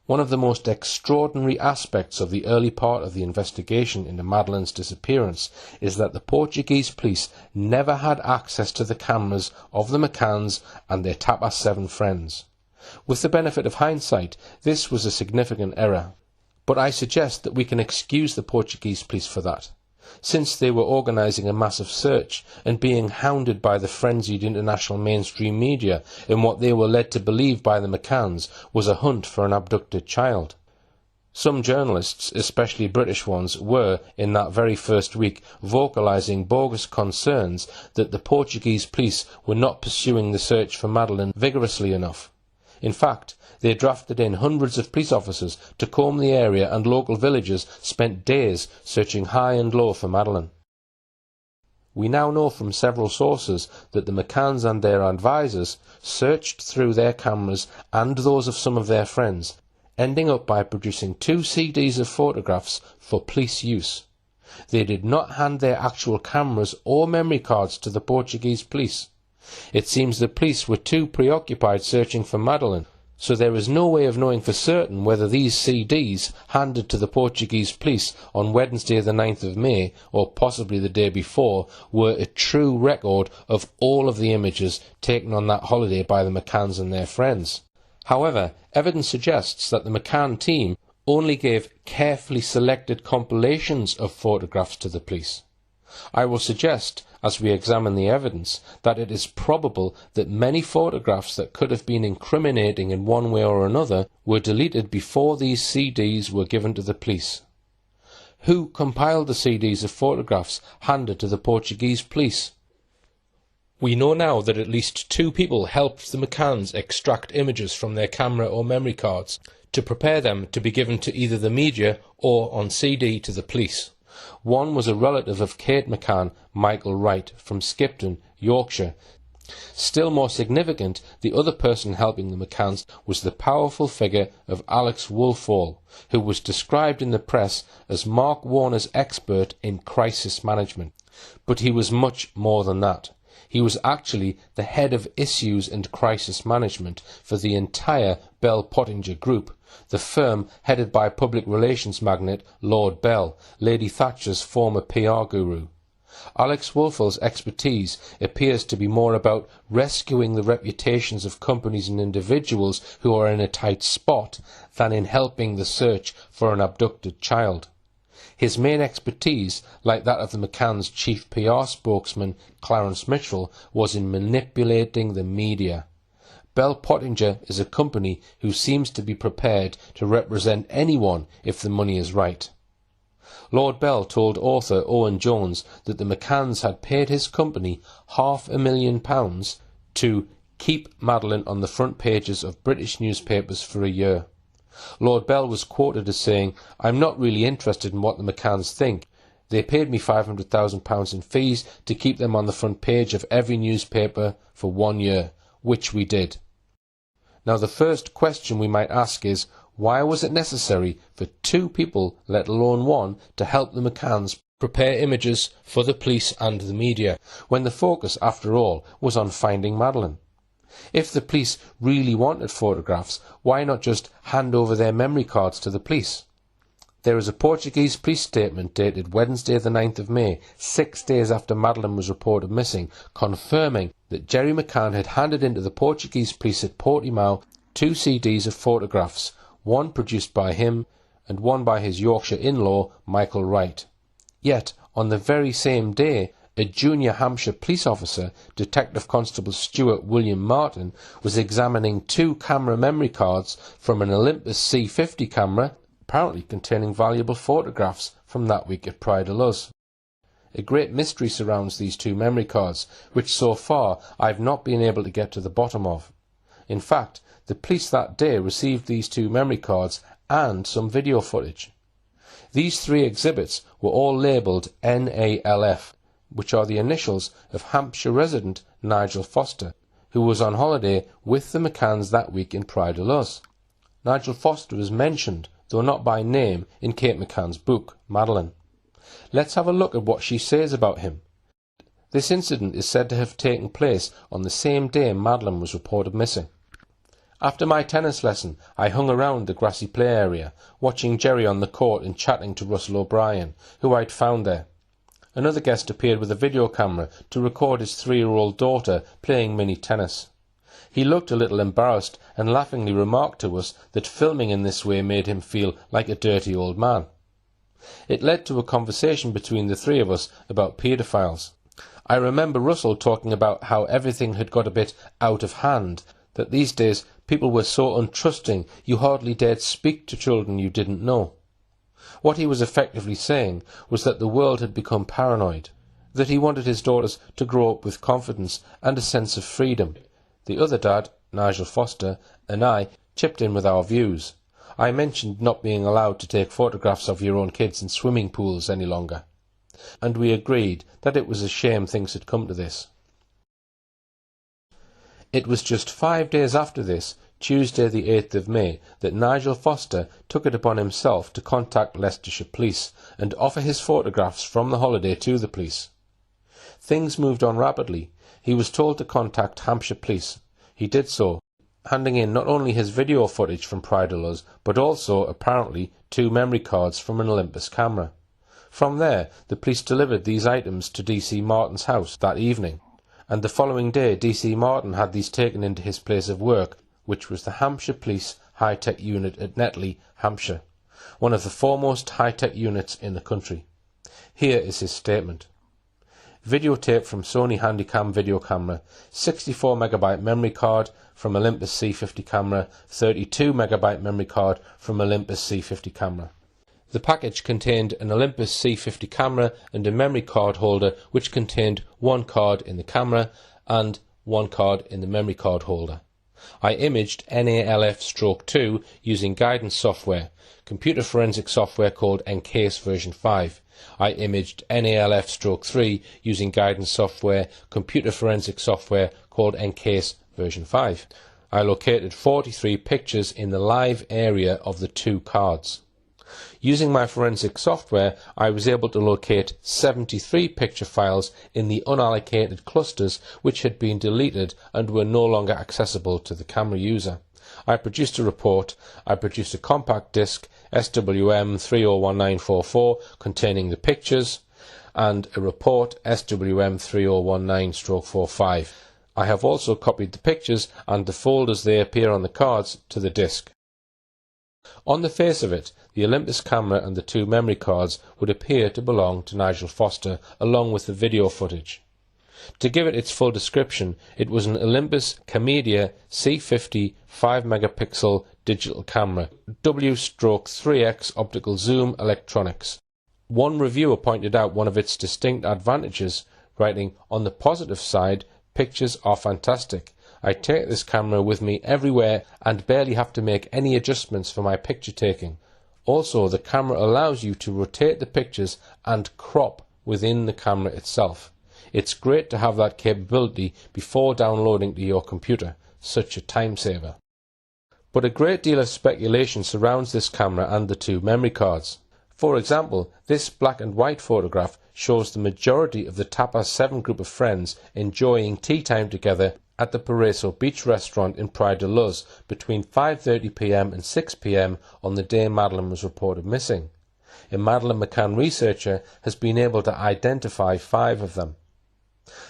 One of the most extraordinary aspects of the early part of the investigation into Madeleine's disappearance is that the Portuguese police never had access to the cameras of the McCanns and their Tapas 7 friends. With the benefit of hindsight, this was a significant error. But I suggest that we can excuse the Portuguese police for that, since they were organising a massive search and being hounded by the frenzied international mainstream media in what they were led to believe by the McCanns was a hunt for an abducted child. Some journalists, especially British ones, were, in that very first week, vocalising bogus concerns that the Portuguese police were not pursuing the search for Madeleine vigorously enough. In fact, they drafted in hundreds of police officers to comb the area, and local villagers spent days searching high and low for Madeleine. We now know from several sources that the McCanns and their advisers searched through their cameras and those of some of their friends, ending up by producing 2 CDs of photographs for police use. They did not hand their actual cameras or memory cards to the Portuguese police. It seems the police were too preoccupied searching for Madeleine, so there is no way of knowing for certain whether these CDs handed to the Portuguese police on Wednesday the 9th of May, or possibly the day before, were a true record of all of the images taken on that holiday by the McCanns and their friends. However, evidence suggests that the McCann team only gave carefully selected compilations of photographs to the police. I will suggest, as we examine the evidence, that it is probable that many photographs that could have been incriminating in one way or another were deleted before these CDs were given to the police. Who compiled the CDs of photographs handed to the Portuguese police? We know now that at least 2 people helped the McCanns extract images from their camera or memory cards to prepare them to be given to either the media or on CD to the police. One was a relative of Kate McCann, Michael Wright, from Skipton, Yorkshire. Still more significant, the other person helping the McCanns was the powerful figure of Alex Woolfall, who was described in the press as Mark Warner's expert in crisis management. But he was much more than that. He was actually the head of issues and crisis management for the entire Bell Pottinger Group, the firm headed by public relations magnate Lord Bell, Lady Thatcher's former PR guru. Alex Woolfall's expertise appears to be more about rescuing the reputations of companies and individuals who are in a tight spot than in helping the search for an abducted child. His main expertise, like that of the McCann's chief PR spokesman Clarence Mitchell, was in manipulating the media. Bell Pottinger is a company who seems to be prepared to represent anyone if the money is right. Lord Bell told author Owen Jones that the McCanns had paid his company £500,000 to keep Madeleine on the front pages of British newspapers for a year. Lord Bell was quoted as saying, "I'm not really interested in what the McCanns think. They paid me £500,000 in fees to keep them on the front page of every newspaper for 1 year, which we did." Now the first question we might ask is, why was it necessary for 2 people, let alone 1, to help the McCanns prepare images for the police and the media, when the focus, after all, was on finding Madeleine? If the police really wanted photographs, why not just hand over their memory cards to the police? There is a Portuguese police statement dated Wednesday the 9th of May, 6 days after Madeleine was reported missing, confirming that Jerry McCann had handed in to the Portuguese police at Portimao 2 CDs of photographs, one produced by him and one by his Yorkshire in-law, Michael Wright. Yet, on the very same day, a junior Hampshire police officer, Detective Constable Stuart William Martin, was examining 2 camera memory cards from an Olympus C50 camera, apparently containing valuable photographs from that week at Praia de Luz. A great mystery surrounds these 2 memory cards, which so far I've not been able to get to the bottom of. In fact, the police that day received these 2 memory cards and some video footage. These 3 exhibits were all labelled NALF, which are the initials of Hampshire resident Nigel Foster, who was on holiday with the McCanns that week in Praia de Luz. Nigel Foster is mentioned, though not by name, in Kate McCann's book, Madeleine. Let's have a look at what she says about him. This incident is said to have taken place on the same day Madeleine was reported missing. After my tennis lesson, I hung around the grassy play area, watching Jerry on the court and chatting to Russell O'Brien, who I'd found there. Another guest appeared with a video camera to record his 3-year-old daughter playing mini tennis. He looked a little embarrassed and laughingly remarked to us that filming in this way made him feel like a dirty old man. It led to a conversation between the three of us about paedophiles. I remember Russell talking about how everything had got a bit out of hand, that these days people were so untrusting you hardly dared speak to children you didn't know. What he was effectively saying was that the world had become paranoid, that he wanted his daughters to grow up with confidence and a sense of freedom. The other dad, Nigel Foster, and I chipped in with our views. I mentioned not being allowed to take photographs of your own kids in swimming pools any longer, and we agreed that it was a shame things had come to this. It was just 5 days after this, Tuesday the 8th of May, that Nigel Foster took it upon himself to contact Leicestershire Police and offer his photographs from the holiday to the police. Things moved on rapidly. He was told to contact Hampshire Police. He did so, handing in not only his video footage from Pride of Luz, but also, apparently, 2 memory cards from an Olympus camera. From there, the police delivered these items to DC Martin's house that evening, and the following day DC Martin had these taken into his place of work, which was the Hampshire Police High-Tech Unit at Netley, Hampshire, one of the foremost high-tech units in the country. Here is his statement. Videotape from Sony Handycam video camera, 64 MB memory card from Olympus C50 camera, 32 MB memory card from Olympus C50 camera. The package contained an Olympus C50 camera and a memory card holder which contained 1 card in the camera and 1 card in the memory card holder. I imaged NALF-2 using guidance software, computer forensic software called Encase version 5. I imaged NALF-3 using guidance software, computer forensic software called Encase version 5. I located 43 pictures in the live area of the 2 cards. Using my forensic software, I was able to locate 73 picture files in the unallocated clusters which had been deleted and were no longer accessible to the camera user. I produced a report. I produced a compact disc SWM301944 containing the pictures and a report SWM3019-45. I have also copied the pictures and the folders they appear on the cards to the disc. On the face of it, the Olympus camera and the 2 memory cards would appear to belong to Nigel Foster, along with the video footage. To give it its full description, it was an Olympus Camedia C50 5-megapixel digital camera, W/3x optical zoom electronics. One reviewer pointed out one of its distinct advantages, writing, "On the positive side, pictures are fantastic. I take this camera with me everywhere and barely have to make any adjustments for my picture taking. Also, the camera allows you to rotate the pictures and crop within the camera itself. It's great to have that capability before downloading to your computer, such a time saver." But a great deal of speculation surrounds this camera and the 2 memory cards. For example, this black and white photograph shows the majority of the Tapas 7 group of friends enjoying tea time together at the Paraiso Beach restaurant in Praia de Luz between 5:30 p.m. and 6 p.m. on the day Madeleine was reported missing. A Madeleine McCann researcher has been able to identify 5 of them.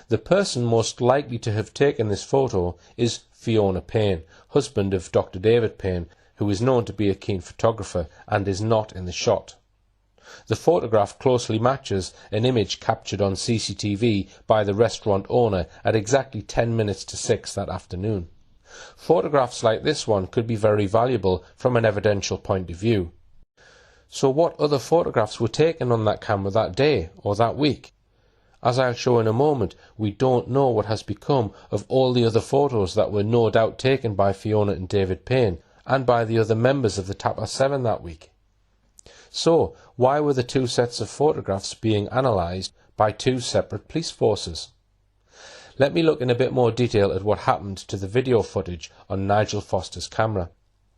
The person most likely to have taken this photo is Fiona Payne, husband of Dr. David Payne, who is known to be a keen photographer and is not in the shot. The photograph closely matches an image captured on CCTV by the restaurant owner at exactly 10 minutes to 6 that afternoon. Photographs like this one could be very valuable from an evidential point of view. So what other photographs were taken on that camera that day or that week? As I'll show in a moment, we don't know what has become of all the other photos that were no doubt taken by Fiona and David Payne and by the other members of the Tapas 7 that week. So, why were the 2 sets of photographs being analysed by 2 separate police forces? Let me look in a bit more detail at what happened to the video footage on Nigel Foster's camera.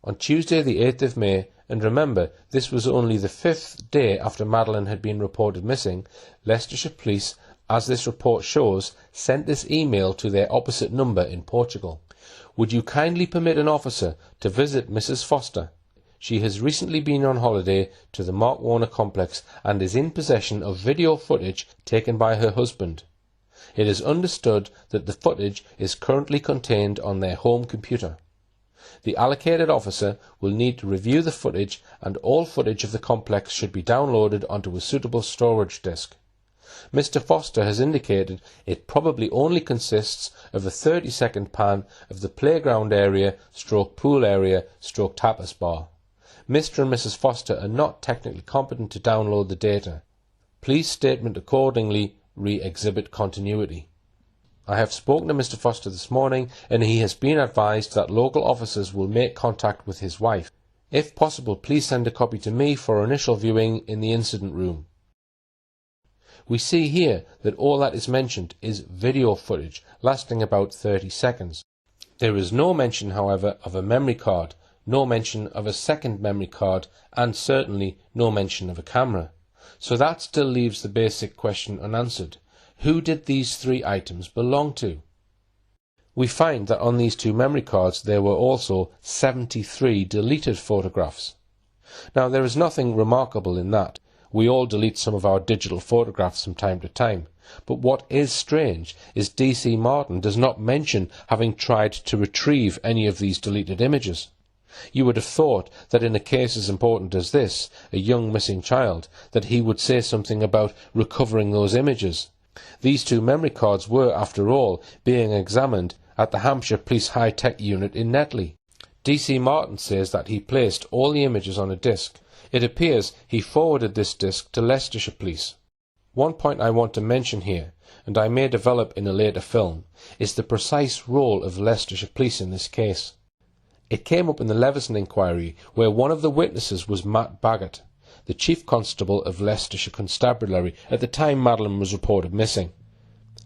On Tuesday the 8th of May, and remember, this was only the 5th day after Madeleine had been reported missing, Leicestershire Police as this report shows, sent this email to their opposite number in Portugal. Would you kindly permit an officer to visit Mrs. Foster? She has recently been on holiday to the Mark Warner complex and is in possession of video footage taken by her husband. It is understood that the footage is currently contained on their home computer. The allocated officer will need to review the footage, and all footage of the complex should be downloaded onto a suitable storage disk. Mr. Foster has indicated it probably only consists of a 30-second pan of the playground area / pool area / tapas bar. Mr. and Mrs. Foster are not technically competent to download the data. Please statement accordingly re-exhibit continuity. I have spoken to Mr. Foster this morning, and he has been advised that local officers will make contact with his wife. If possible, please send a copy to me for initial viewing in the incident room. We see here that all that is mentioned is video footage lasting about 30 seconds. There is no mention, however, of a memory card, no mention of a second memory card, and certainly no mention of a camera. So that still leaves the basic question unanswered. Who did these 3 items belong to? We find that on these 2 memory cards there were also 73 deleted photographs. Now, there is nothing remarkable in that. We all delete some of our digital photographs from time to time. But what is strange is DC Martin does not mention having tried to retrieve any of these deleted images. You would have thought that in a case as important as this, a young missing child, that he would say something about recovering those images. These 2 memory cards were, after all, being examined at the Hampshire Police High-Tech Unit in Netley. DC Martin says that he placed all the images on a disk. It appears he forwarded this disk to Leicestershire Police. One point I want to mention here, and I may develop in a later film, is the precise role of Leicestershire Police in this case. It came up in the Leveson inquiry, where one of the witnesses was Matt Baggott, the Chief Constable of Leicestershire Constabulary at the time Madeleine was reported missing.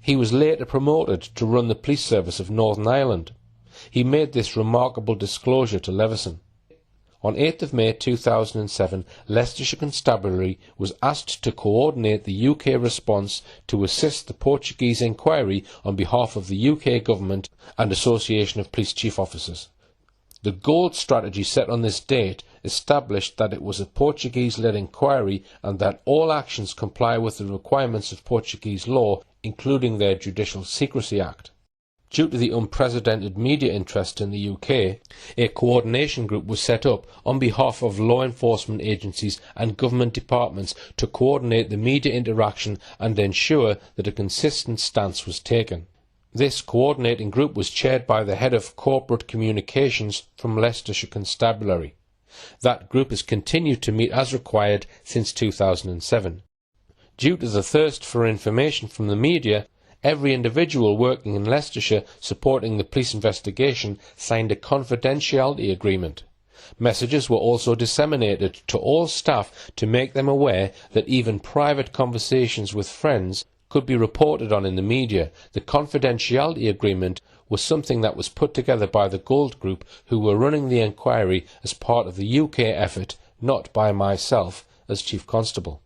He was later promoted to run the police service of Northern Ireland. He made this remarkable disclosure to Leveson. On 8th of May 2007, Leicestershire Constabulary was asked to coordinate the UK response to assist the Portuguese inquiry on behalf of the UK Government and Association of Police Chief Officers. The gold strategy set on this date established that it was a Portuguese-led inquiry and that all actions comply with the requirements of Portuguese law, including their Judicial Secrecy Act. Due to the unprecedented media interest in the UK, a coordination group was set up on behalf of law enforcement agencies and government departments to coordinate the media interaction and ensure that a consistent stance was taken. This coordinating group was chaired by the head of corporate communications from Leicestershire Constabulary. That group has continued to meet as required since 2007. Due to the thirst for information from the media, every individual working in Leicestershire supporting the police investigation signed a confidentiality agreement. Messages were also disseminated to all staff to make them aware that even private conversations with friends could be reported on in the media. The confidentiality agreement was something that was put together by the Gold Group, who were running the inquiry as part of the UK effort, not by myself as Chief Constable.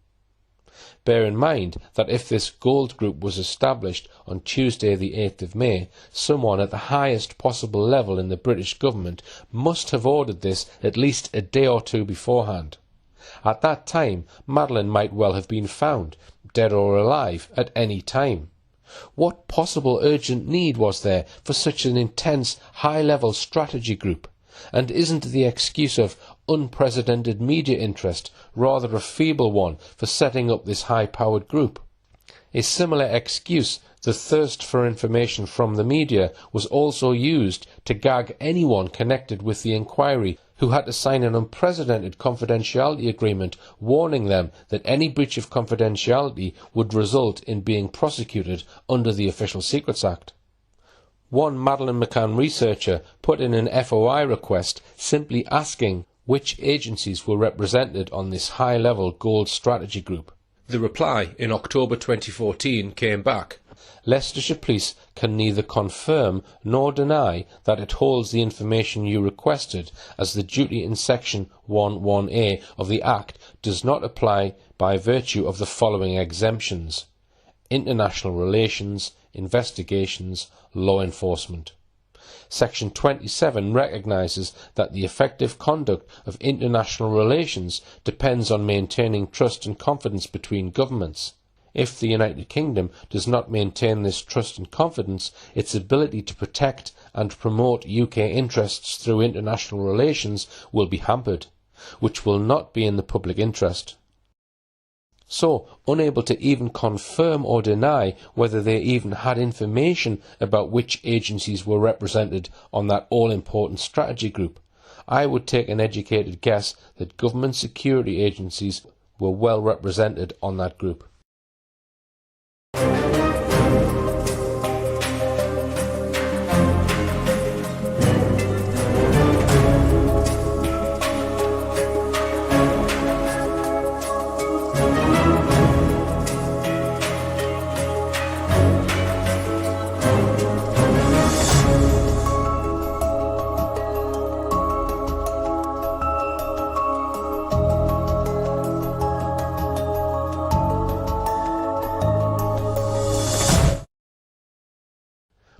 Bear in mind that if this Gold Group was established on Tuesday the 8th of May, someone at the highest possible level in the British government must have ordered this at least a day or 2 beforehand. At that time, Madeleine might well have been found, dead or alive, at any time. What possible urgent need was there for such an intense, high-level strategy group? And isn't the excuse of unprecedented media interest rather a feeble one for setting up this high-powered group? A similar excuse, the thirst for information from the media, was also used to gag anyone connected with the inquiry who had to sign an unprecedented confidentiality agreement warning them that any breach of confidentiality would result in being prosecuted under the Official Secrets Act. One Madeleine McCann researcher put in an FOI request simply asking which agencies were represented on this high-level gold strategy group. The reply in October 2014 came back. Leicestershire Police can neither confirm nor deny that it holds the information you requested, as the duty in Section 11A of the Act does not apply by virtue of the following exemptions. international relations, investigations, law enforcement. Section 27 recognises that the effective conduct of international relations depends on maintaining trust and confidence between governments. If the United Kingdom does not maintain this trust and confidence, its ability to protect and promote UK interests through international relations will be hampered, which will not be in the public interest. So, unable to even confirm or deny whether they even had information about which agencies were represented on that all-important strategy group, I would take an educated guess that government security agencies were well represented on that group.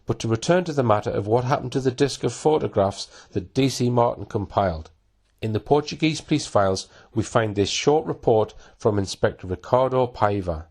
But to return to the matter of what happened to the disc of photographs that D.C. Martin compiled. In the Portuguese police files, we find this short report from Inspector Ricardo Paiva.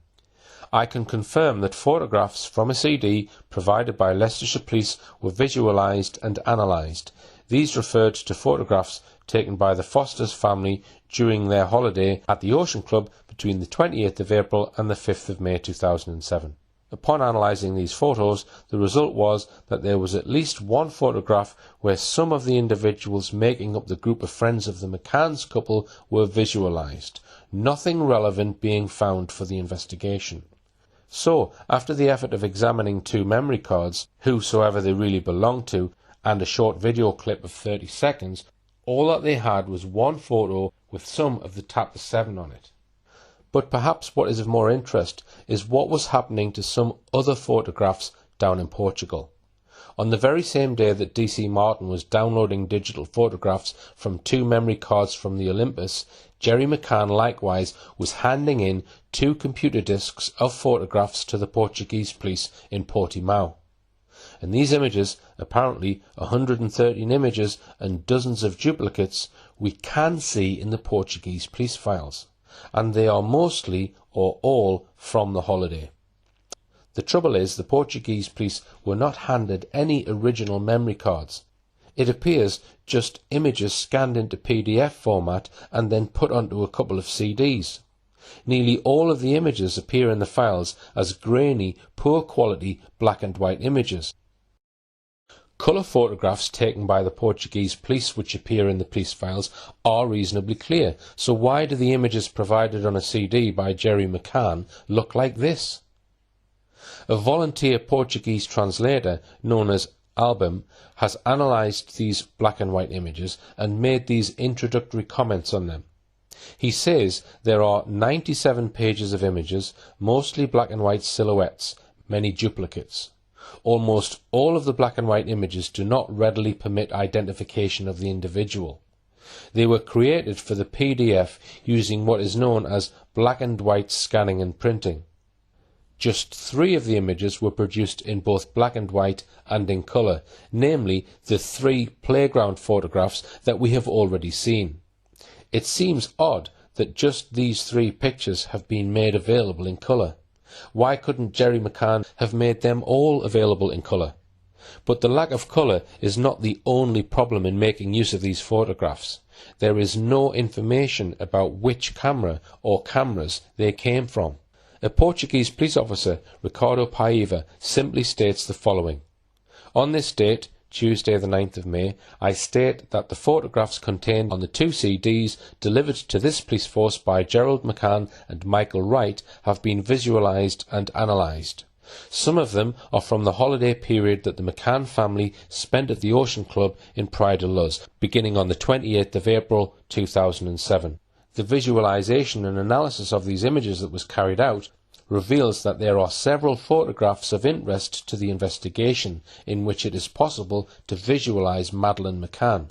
I can confirm that photographs from a CD provided by Leicestershire Police were visualised and analysed. These referred to photographs taken by the Foster's family during their holiday at the Ocean Club between the 28th of April and the 5th of May 2007. Upon analysing these photos, the result was that there was at least one photograph where some of the individuals making up the group of friends of the McCann's couple were visualised, nothing relevant being found for the investigation. So, after the effort of examining 2 memory cards, whosoever they really belonged to, and a short video clip of 30 seconds, all that they had was one photo with some of the Tapper 7 on it. But perhaps what is of more interest is what was happening to some other photographs down in Portugal. On the very same day that D.C. Martin was downloading digital photographs from 2 memory cards from the Olympus, Jerry McCann likewise was handing in 2 computer discs of photographs to the Portuguese police in Portimao. And these images, apparently 113 images and dozens of duplicates, we can see in the Portuguese police files. And they are mostly or all from the holiday. The trouble is the Portuguese police were not handed any original memory cards. It appears just images scanned into PDF format and then put onto a couple of CDs. Nearly all of the images appear in the files as grainy, poor quality black and white images. Colour photographs taken by the Portuguese police which appear in the police files are reasonably clear, so why do the images provided on a CD by Jerry McCann look like this? A volunteer Portuguese translator known as Album has analysed these black and white images and made these introductory comments on them. He says there are 97 pages of images, mostly black and white silhouettes, many duplicates. Almost all of the black and white images do not readily permit identification of the individual. They were created for the PDF using what is known as black and white scanning and printing. Just 3 of the images were produced in both black and white and in colour, namely the 3 playground photographs that we have already seen. It seems odd that just these 3 pictures have been made available in colour. Why couldn't Jerry McCann have made them all available in colour? But the lack of colour is not the only problem in making use of these photographs. There is no information about which camera or cameras they came from. A Portuguese police officer, Ricardo Paiva, simply states the following. On this date, Tuesday the 9th of May, I state that the photographs contained on the 2 CDs delivered to this police force by Gerald McCann and Michael Wright have been visualised and analysed. Some of them are from the holiday period that the McCann family spent at the Ocean Club in Praia de Luz, beginning on the 28th of April 2007. The visualisation and analysis of these images that was carried out reveals that there are several photographs of interest to the investigation in which it is possible to visualise Madeleine McCann,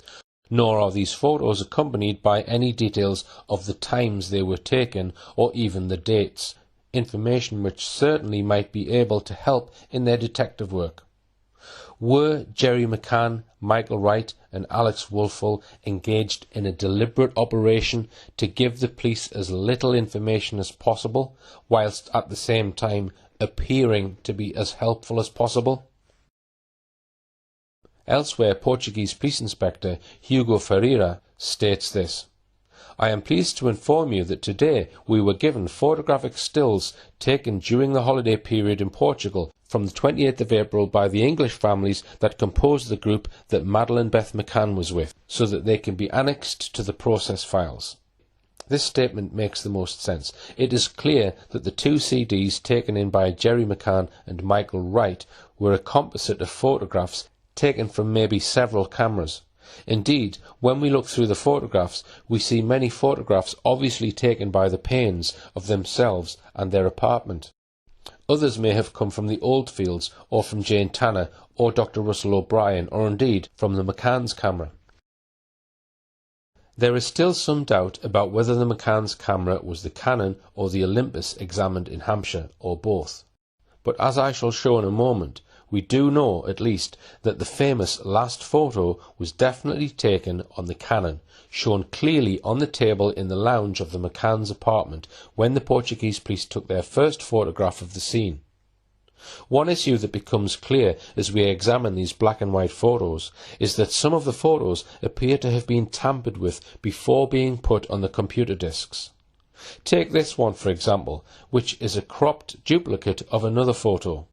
nor are these photos accompanied by any details of the times they were taken or even the dates. information which certainly might be able to help in their detective work. Were Jerry McCann, Michael Wright and Alex Wolfel engaged in a deliberate operation to give the police as little information as possible, whilst at the same time appearing to be as helpful as possible? Elsewhere, Portuguese Police Inspector Hugo Ferreira states this: "I am pleased to inform you that today we were given photographic stills taken during the holiday period in Portugal from the 28th of April by the English families that composed the group that Madeleine Beth McCann was with, so that they can be annexed to the process files." This statement makes the most sense. It is clear that the two CDs taken in by Jerry McCann and Michael Wright were a composite of photographs taken from maybe several cameras. Indeed, when we look through the photographs, we see many photographs obviously taken by the Paynes of themselves and their apartment. Others may have come from the Oldfields, or from Jane Tanner, or Dr. Russell O'Brien, or indeed from the McCann's camera. There is still some doubt about whether the McCann's camera was the Canon or the Olympus examined in Hampshire, or both. But as I shall show in a moment, we do know, at least, that the famous last photo was definitely taken on the Canon, shown clearly on the table in the lounge of the McCann's apartment when the Portuguese police took their first photograph of the scene. One issue that becomes clear as we examine these black and white photos is that some of the photos appear to have been tampered with before being put on the computer disks. Take this one, for example, which is a cropped duplicate of another photo.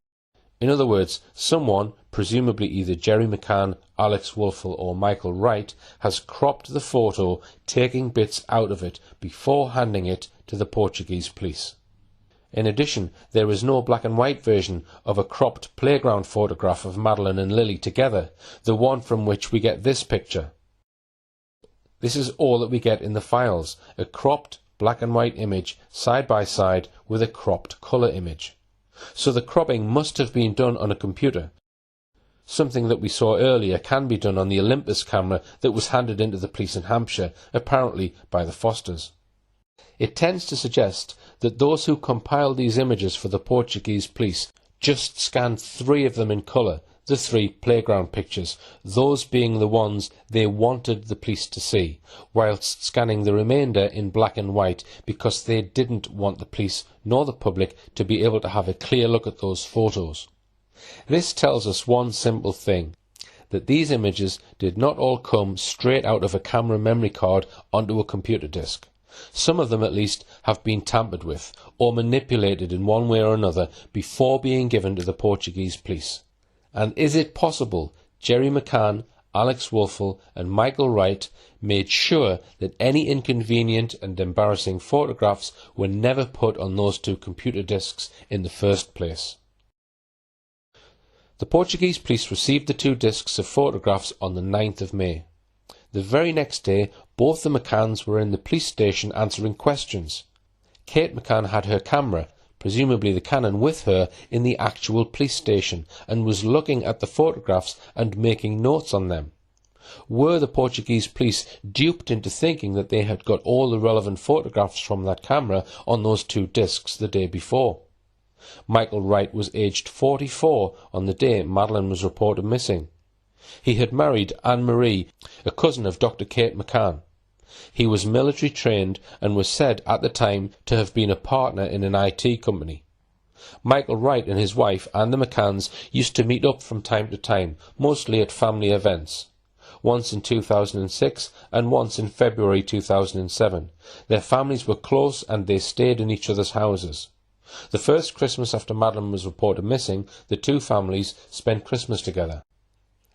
In other words, someone, presumably either Jerry McCann, Alex Wolfel or Michael Wright, has cropped the photo, taking bits out of it before handing it to the Portuguese police. In addition, there is no black and white version of a cropped playground photograph of Madeleine and Lily together, the one from which we get this picture. This is all that we get in the files, a cropped black and white image side by side with a cropped colour image. So the cropping must have been done on a computer. Something that we saw earlier can be done on the Olympus camera that was handed into the police in Hampshire, apparently by the Fosters. It tends to suggest that those who compiled these images for the Portuguese police just scanned 3 of them in colour, the 3 playground pictures, those being the ones they wanted the police to see, whilst scanning the remainder in black and white because they didn't want the police nor the public to be able to have a clear look at those photos. This tells us one simple thing, that these images did not all come straight out of a camera memory card onto a computer disk. Some of them at least have been tampered with or manipulated in one way or another before being given to the Portuguese police. And is it possible Jerry McCann, Alex Wolfel and Michael Wright made sure that any inconvenient and embarrassing photographs were never put on those 2 computer disks in the first place? The Portuguese police received the 2 disks of photographs on the 9th of May. The very next day, both the McCanns were in the police station answering questions. Kate McCann had her camera, presumably the Canon, with her in the actual police station and was looking at the photographs and making notes on them. Were the Portuguese police duped into thinking that they had got all the relevant photographs from that camera on those 2 discs the day before? Michael Wright was aged 44 on the day Madeleine was reported missing. He had married Anne-Marie, a cousin of Dr. Kate McCann. He was military trained and was said at the time to have been a partner in an IT company. Michael Wright and his wife and the McCanns used to meet up from time to time, mostly at family events. Once in 2006 and once in February 2007. Their families were close and they stayed in each other's houses. The first Christmas after Madeleine was reported missing, the 2 families spent Christmas together.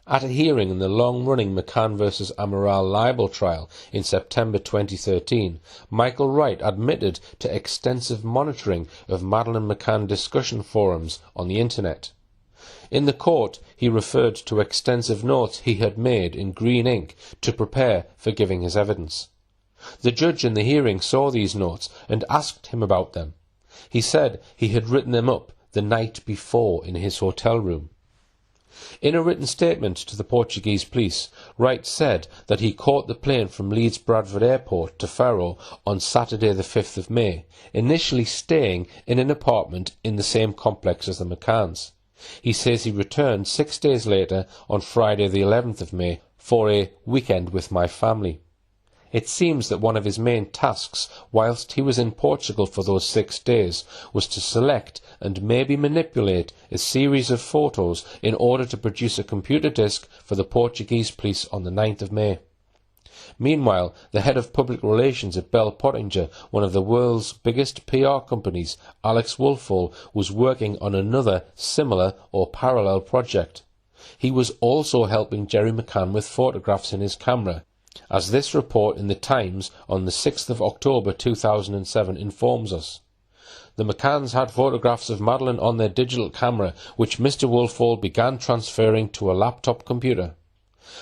At a hearing in the long-running McCann vs Amaral libel trial in September 2013, Michael Wright admitted to extensive monitoring of Madeleine McCann discussion forums on the internet. In the court, he referred to extensive notes he had made in green ink to prepare for giving his evidence. The judge in the hearing saw these notes and asked him about them. He said he had written them up the night before in his hotel room. In a written statement to the Portuguese police, Wright said that he caught the plane from Leeds Bradford Airport to Faro on Saturday the 5th of May, initially staying in an apartment in the same complex as the McCanns. He says he returned 6 days later on Friday the 11th of May for a weekend with my family. It seems that one of his main tasks whilst he was in Portugal for those 6 days was to select and maybe manipulate a series of photos in order to produce a computer disk for the Portuguese police on the 9th of May. Meanwhile, the head of public relations at Bell Pottinger, one of the world's biggest PR companies, Alex Woolfall, was working on another similar or parallel project. He was also helping Jerry McCann with photographs in his camera, as this report in the Times on the 6th of October 2007 informs us. The McCanns had photographs of Madeleine on their digital camera, which Mr. Woolfall began transferring to a laptop computer.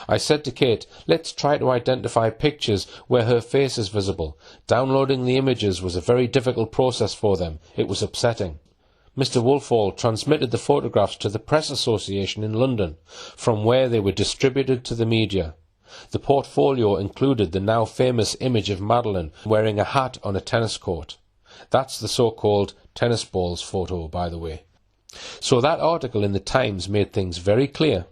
I said to Kate, let's try to identify pictures where her face is visible. Downloading the images was a very difficult process for them. It was upsetting. Mr. Woolfall transmitted the photographs to the Press Association in London, from where they were distributed to the media. The portfolio included the now famous image of Madeleine wearing a hat on a tennis court. That's the so-called tennis balls photo, by the way. So that article in the Times made things very clear.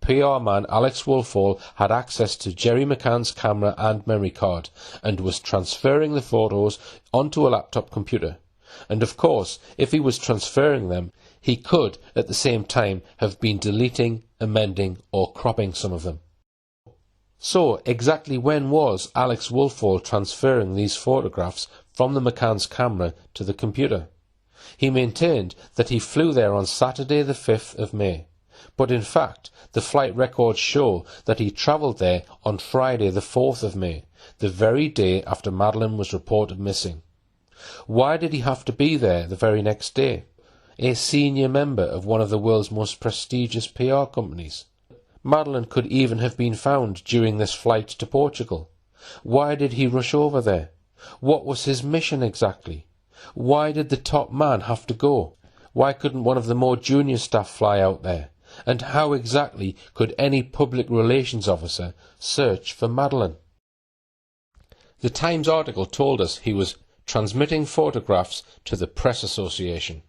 PR man Alex Woolfall had access to Jerry McCann's camera and memory card and was transferring the photos onto a laptop computer. And of course, if he was transferring them, he could at the same time have been deleting, amending or cropping some of them. So, exactly when was Alex Woolfall transferring these photographs from the McCann's camera to the computer? He maintained that he flew there on Saturday the 5th of May, but in fact the flight records show that he travelled there on Friday the 4th of May, the very day after Madeleine was reported missing. Why did he have to be there the very next day? A senior member of one of the world's most prestigious PR companies. Madeleine could even have been found during this flight to Portugal. Why did he rush over there? What was his mission exactly? Why did the top man have to go? Why couldn't one of the more junior staff fly out there? And how exactly could any public relations officer search for Madeleine? The Times article told us he was transmitting photographs to the Press Association,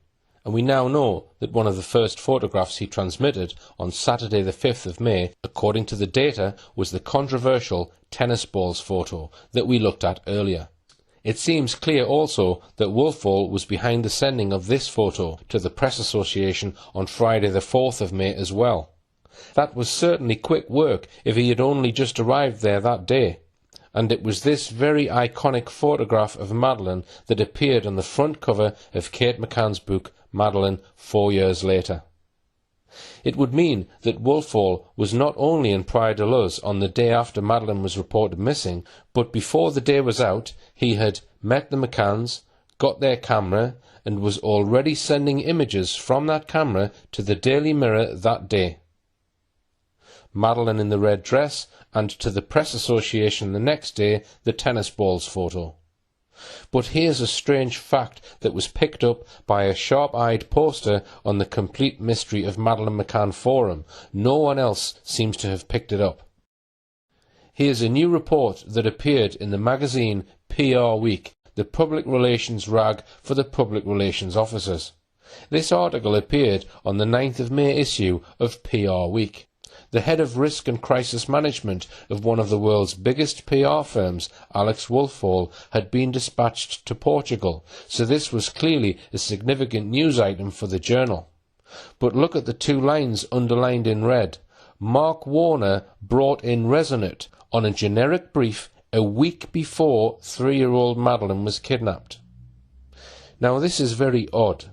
and we now know that one of the first photographs he transmitted on Saturday the 5th of May, according to the data, was the controversial tennis balls photo that we looked at earlier. It seems clear also that Woolfall was behind the sending of this photo to the Press Association on Friday the 4th of May as well. That was certainly quick work if he had only just arrived there that day. And it was this very iconic photograph of Madeleine that appeared on the front cover of Kate McCann's book Madeleine 4 years later. It would mean that Woolfall was not only in Praia de Luz on the day after Madeleine was reported missing, but before the day was out, he had met the McCanns, got their camera, and was already sending images from that camera to the Daily Mirror that day. Madeleine in the red dress, and to the Press Association the next day, the tennis balls photo. But here's a strange fact that was picked up by a sharp-eyed poster on the Complete Mystery of Madeleine McCann forum. No one else seems to have picked it up. Here's a new report that appeared in the magazine PR Week, the public relations rag for the public relations officers. This article appeared on the 9th of May issue of PR Week. The head of risk and crisis management of one of the world's biggest PR firms, Alex Woolfall, had been dispatched to Portugal, so this was clearly a significant news item for the journal. But look at the two lines underlined in red. Mark Warner brought in Resonate on a generic brief a week before 3-year-old Madeleine was kidnapped. Now this is very odd.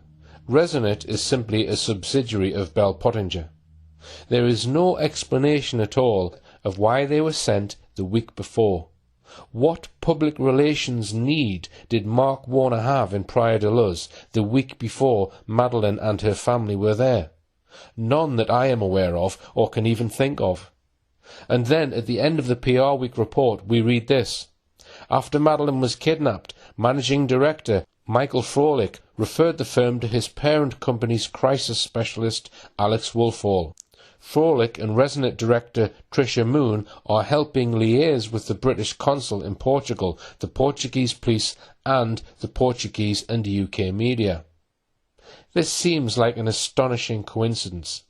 Resonate is simply a subsidiary of Bell Pottinger. There is no explanation at all of why they were sent the week before. What public relations need did Mark Warner have in Praia de Luz the week before Madeleine and her family were there? None that I am aware of or can even think of. And then at the end of the PR Week report we read this. After Madeleine was kidnapped, Managing Director Michael Froelich referred the firm to his parent company's crisis specialist Alex Woolfall. Frolic and Resonate director Tricia Moon are helping liaise with the British consul in Portugal, the Portuguese police and the Portuguese and UK media. This seems like an astonishing coincidence.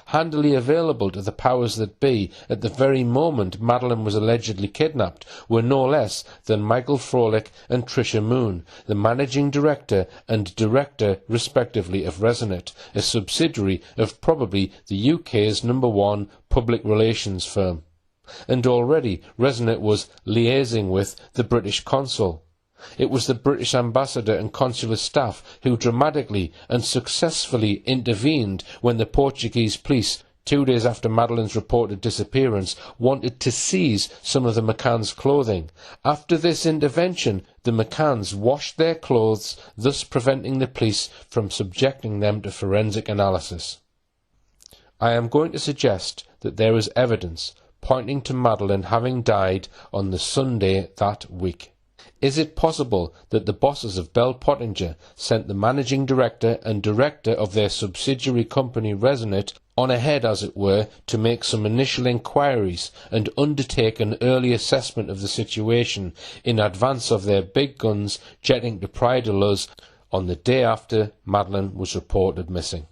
Handily available to the powers that be at the very moment Madeleine was allegedly kidnapped were no less than Michael Frolic and Tricia Moon, the managing director and director respectively of Resonate, a subsidiary of probably the UK's #1 public relations firm. And already Resonate was liaising with the British consul. It was the British ambassador and consular staff who dramatically and successfully intervened when the Portuguese police, 2 days after Madeleine's reported disappearance, wanted to seize some of the McCann's clothing. After this intervention, the McCanns washed their clothes, thus preventing the police from subjecting them to forensic analysis. I am going to suggest that there is evidence pointing to Madeleine having died on the Sunday that week. Is it possible that the bosses of Bell Pottinger sent the managing director and director of their subsidiary company Resonate on ahead, as it were, to make some initial inquiries and undertake an early assessment of the situation in advance of their big guns jetting to Praia da Luz on the day after Madeleine was reported missing?